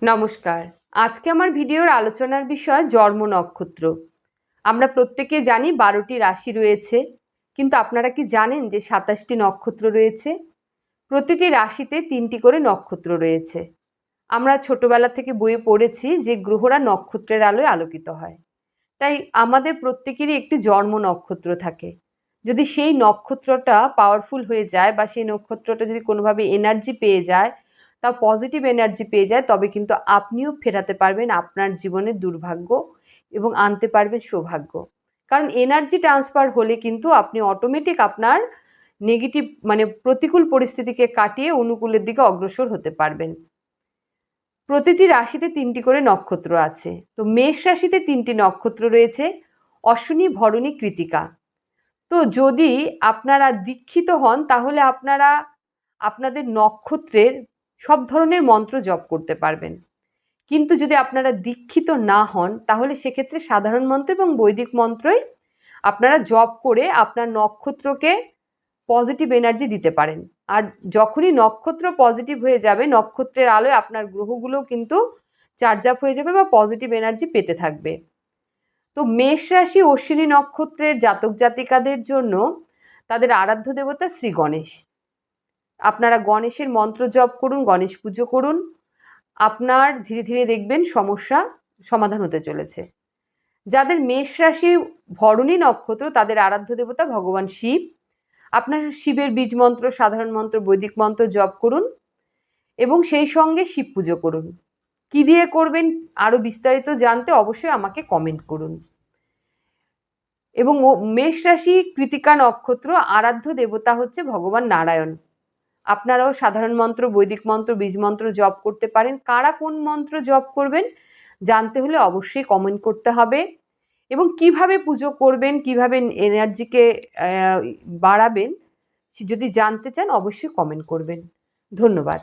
নমস্কার। আজকে আমার ভিডিওর আলোচনার বিষয় জন্ম নক্ষত্র। আমরা প্রত্যেকে জানি 12টি রাশি রয়েছে, কিন্তু আপনারা কি জানেন যে 27টি নক্ষত্র রয়েছে? প্রতিটি রাশিতে 3টি করে নক্ষত্র রয়েছে। আমরা ছোটবেলা থেকে বইয়ে পড়েছি যে গ্রহরা নক্ষত্রের আলোয় আলোকিত হয়। তাই আমাদের প্রত্যেকেরই একটি জন্ম নক্ষত্র থাকে। যদি সেই নক্ষত্রটা পাওয়ারফুল হয়ে যায় বা সেই নক্ষত্রটা যদি কোনোভাবে এনার্জি পেয়ে যায়, তা পজিটিভ এনার্জি পেয়ে যায়, তবে কিন্তু আপনিও ফেরাতে পারবেন আপনার জীবনের দুর্ভাগ্য এবং আনতে পারবেন সৌভাগ্য। কারণ এনার্জি ট্রান্সফার হলে কিন্তু আপনি অটোমেটিক আপনার নেগেটিভ প্রতিকূল পরিস্থিতিকে কাটিয়ে অনুকূলের দিকে অগ্রসর হতে পারবেন। প্রতিটি রাশিতে 3টি করে নক্ষত্র আছে। তো মেষ রাশিতে 3টি নক্ষত্র রয়েছে, অশ্বিনী, ভরণী, কৃত্তিকা। তো যদি আপনারা দীক্ষিত হন তাহলে আপনারা আপনাদের নক্ষত্রের সব ধরনের মন্ত্র জপ করতে পারবেন। কিন্তু যদি আপনারা দীক্ষিত না হন তাহলে সেক্ষেত্রে সাধারণ মন্ত্র এবং বৈদিক মন্ত্রই আপনারা জপ করে আপনার নক্ষত্রকে পজিটিভ এনার্জি দিতে পারেন। আর যখনই নক্ষত্র পজিটিভ হয়ে যাবে, নক্ষত্রের আলোয় আপনার গ্রহগুলোও কিন্তু চার্জ আপ হয়ে যাবে বা পজিটিভ এনার্জি পেতে থাকবে। তো মেষ রাশি অশ্বিনী নক্ষত্রের জাতক জাতিকাদের জন্য তাদের আরাধ্য দেবতা শ্রী গণেশ। আপনারা গণেশের মন্ত্র জপ করুন, গণেশ পুজো করুন, আপনার ধীরে ধীরে দেখবেন সমস্যা সমাধান হতে চলেছে। যাদের মেষ রাশি ভরণী নক্ষত্র তাদের আরাধ্য দেবতা ভগবান শিব। আপনার শিবের বীজ মন্ত্র, সাধারণ মন্ত্র, বৈদিক মন্ত্র জপ করুন এবং সেই সঙ্গে শিব পুজো করুন। কি দিয়ে করবেন আরও বিস্তারিত জানতে অবশ্যই আমাকে কমেন্ট করুন। এবং মেষ রাশি কৃত্তিকা নক্ষত্র আরাধ্য দেবতা হচ্ছে ভগবান নারায়ণ। আপনারাও সাধারণ মন্ত্র, বৈদিক মন্ত্র, বীজ মন্ত্র জপ করতে পারেন। কারা কোন মন্ত্র জপ করবেন জানতে হলে অবশ্যই কমেন্ট করতে হবে। এবং কিভাবে পুজো করবেন, কিভাবে এনার্জিকে বাড়াবেন যদি জানতে চান অবশ্যই কমেন্ট করবেন। ধন্যবাদ।